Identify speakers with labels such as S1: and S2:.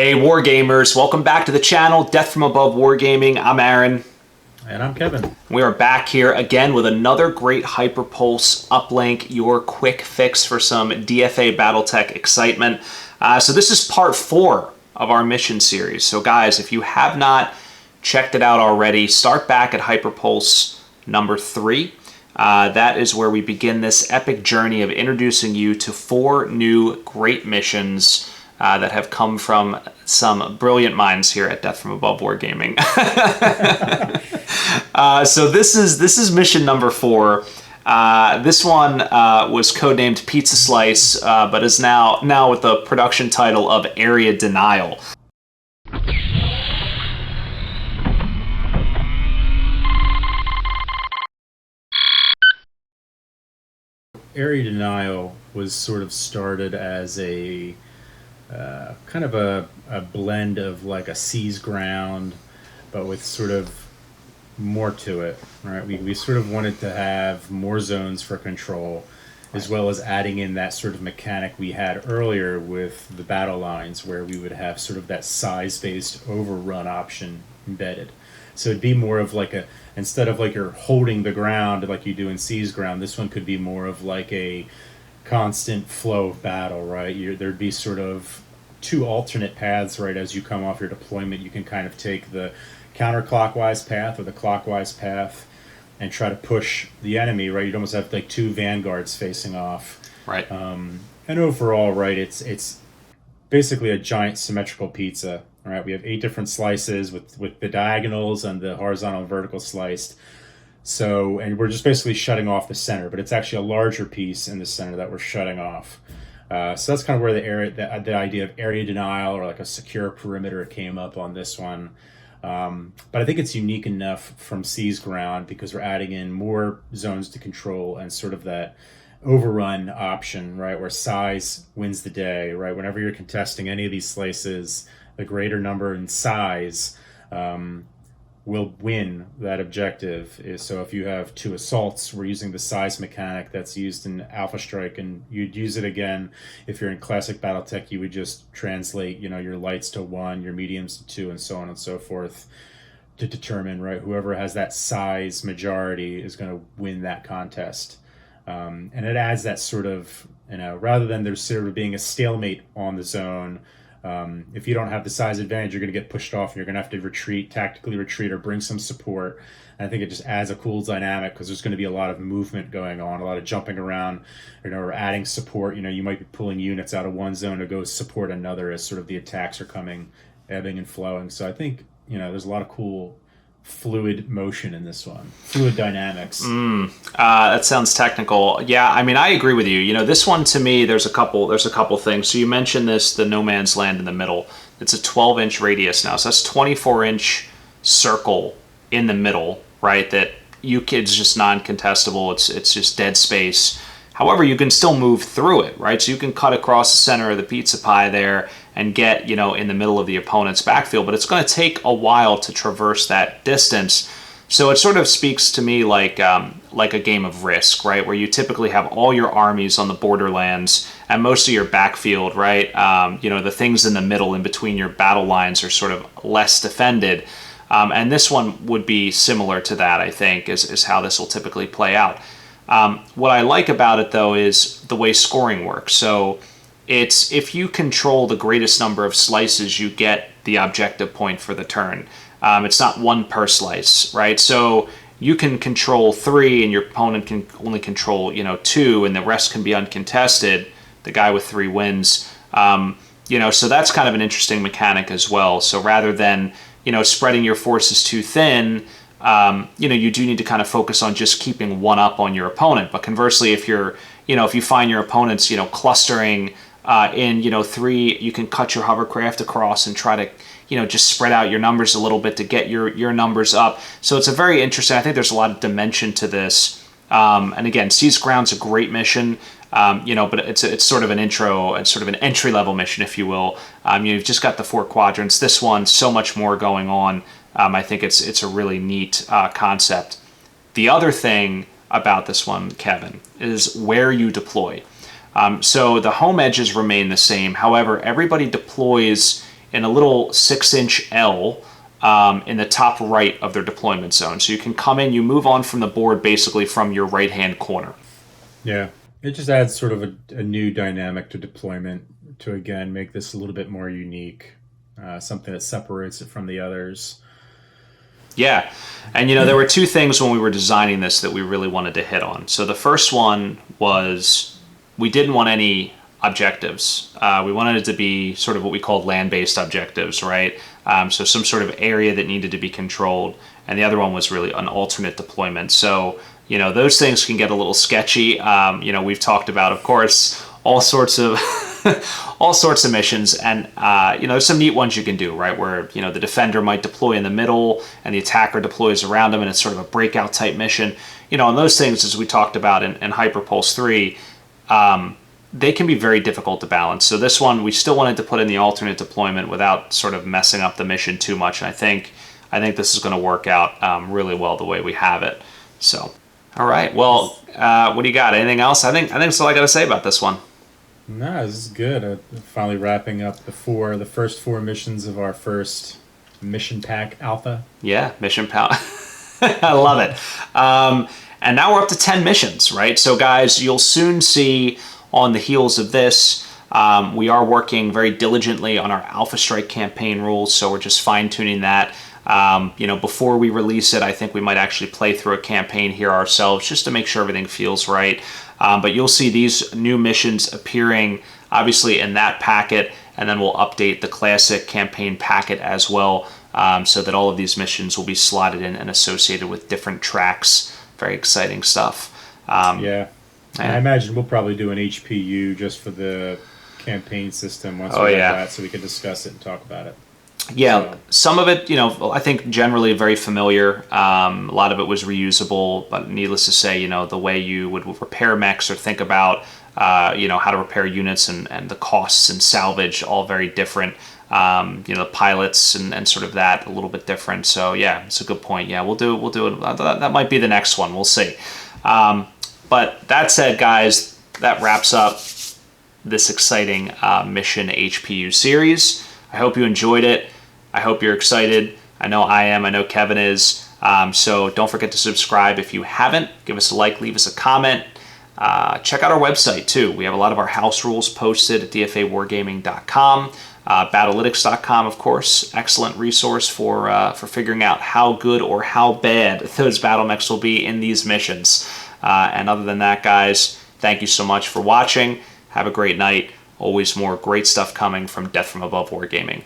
S1: Hey Wargamers, welcome back to the channel, Death from Above Wargaming. I'm Aaron.
S2: And I'm Kevin.
S1: We are back here again with another great HyperPulse uplink, your quick fix for some DFA BattleTech excitement. So this is part 4 of our mission series. So guys, if you have not checked it out already, start back at HyperPulse number 3. That is where we begin this epic journey of introducing you to 4 new great missions that have come from some brilliant minds here at Death from Above Wargaming. So this is mission number 4. This one was codenamed Pizza Slice, but is now with the production title of Area Denial.
S2: Area Denial was sort of started as a kind of a blend of like a seize ground, but with sort of more to it, right? We sort of wanted to have more zones for control, as well as adding in that sort of mechanic we had earlier with the battle lines, where we would have sort of that size-based overrun option embedded. So it'd be more of like instead of like you're holding the ground like you do in seize ground, this one could be more of like a constant flow of battle, right? There'd be sort of 2 alternate paths, right? As you come off your deployment, you can kind of take the counterclockwise path or the clockwise path and try to push the enemy, right? You'd almost have like 2 vanguards facing off.
S1: Right.
S2: And overall, right, it's basically a giant symmetrical pizza, right? We have 8 different slices with the diagonals and the horizontal and vertical sliced. So, and we're just basically shutting off the center, but it's actually a larger piece in the center that we're shutting off. So that's kind of where the idea of area denial or like a secure perimeter came up on this one. But I think it's unique enough from seize ground because we're adding in more zones to control and sort of that overrun option, right? Where size wins the day, right? Whenever you're contesting any of these slices, the greater number in size, will win that objective. So if you have 2 assaults, we're using the size mechanic that's used in Alpha Strike, and you'd use it again if you're in classic BattleTech. You would just translate, your lights to 1, your mediums to 2, and so on and so forth to determine, right, whoever has that size majority is going to win that contest. And it adds that sort of, rather than there sort of being a stalemate on the zone, if you don't have the size advantage, you're going to get pushed off and you're going to have to retreat, tactically retreat, or bring some support. And I think it just adds a cool dynamic because there's going to be a lot of movement going on, a lot of jumping around, or adding support. You might be pulling units out of one zone to go support another as sort of the attacks are coming, ebbing and flowing. So I think, there's a lot of cool fluid motion in this one, fluid dynamics.
S1: That sounds technical. Yeah, I mean, I agree with you. This one to me, there's a couple things. So you mentioned the no man's land in the middle. It's a 12-inch radius now, so that's 24-inch circle in the middle, right? That it's just non-contestable. It's just dead space. However, you can still move through it, right? So you can cut across the center of the pizza pie there and get, in the middle of the opponent's backfield, but it's going to take a while to traverse that distance. So it sort of speaks to me like a game of Risk, right? Where you typically have all your armies on the borderlands and most of your backfield, right? The things in the middle in between your battle lines are sort of less defended. And this one would be similar to that, I think, is how this will typically play out. What I like about it, though, is the way scoring works. So it's if you control the greatest number of slices, you get the objective point for the turn. It's not 1 per slice, right? So you can control 3 and your opponent can only control, 2, and the rest can be uncontested. The guy with 3 wins. So that's kind of an interesting mechanic as well. So rather than, spreading your forces too thin, you do need to kind of focus on just keeping 1 up on your opponent. But conversely, if you find your opponents, clustering in, 3, you can cut your hovercraft across and try to, just spread out your numbers a little bit to get your numbers up. So it's a very interesting, I think there's a lot of dimension to this. And again, Seize Ground's a great mission, but it's sort of an intro, it's sort of an entry-level mission, if you will. You've just got the 4 quadrants. This one, so much more going on. I think it's a really neat concept. The other thing about this one, Kevin, is where you deploy. So the home edges remain the same. However, everybody deploys in a little 6-inch L in the top right of their deployment zone. So you can come in, you move on from the board basically from your right-hand corner.
S2: Yeah, it just adds sort of a new dynamic to deployment to, again, make this a little bit more unique, something that separates it from the others.
S1: Yeah. And, you know, there were two things when we were designing this that we really wanted to hit on. So the first one was we didn't want any objectives. We wanted it to be sort of what we called land-based objectives, right? So some sort of area that needed to be controlled. And the other one was really an alternate deployment. So, you know, those things can get a little sketchy. You know, we've talked about, of course, all sorts of all sorts of missions, and you know, there's some neat ones you can do, right? Where, you know, the defender might deploy in the middle and the attacker deploys around him, and it's sort of a breakout type mission. You know, and those things, as we talked about in HyperPulse 3, they can be very difficult to balance. So this one, we still wanted to put in the alternate deployment without sort of messing up the mission too much. And I think this is going to work out really well the way we have it. So, all right. Well, what do you got? Anything else? I think that's all I got to say about this one.
S2: No, this is good. Finally wrapping up the first four missions of our first mission pack alpha.
S1: Yeah, mission pack. I love it. And now we're up to 10 missions, right? So guys, you'll soon see on the heels of this, we are working very diligently on our Alpha Strike campaign rules, so we're just fine-tuning that. You know, before we release it, I think we might actually play through a campaign here ourselves just to make sure everything feels right. But you'll see these new missions appearing, obviously, in that packet, and then we'll update the classic campaign packet as well, so that all of these missions will be slotted in and associated with different tracks. Very exciting stuff.
S2: Yeah. I imagine we'll probably do an HPU just for the campaign system once we have that, so we can discuss it and talk about it.
S1: Yeah, so some of it, you know, I think generally very familiar. A lot of it was reusable, but needless to say, you know, the way you would repair mechs or think about, you know, how to repair units and the costs and salvage, all very different. You know, the pilots and sort of that a little bit different. So yeah, it's a good point. Yeah, we'll do it. That might be the next one. We'll see. But that said, guys, that wraps up this exciting mission HPU series. I hope you enjoyed it. I hope you're excited. I know I am. I know Kevin is. So don't forget to subscribe if you haven't. Give us a like, leave us a comment. Check out our website too. We have a lot of our house rules posted at dfawargaming.com. BattleTech.com, of course, excellent resource for figuring out how good or how bad those battle mechs will be in these missions. And other than that, guys, thank you so much for watching. Have a great night. Always more great stuff coming from Death from Above Wargaming.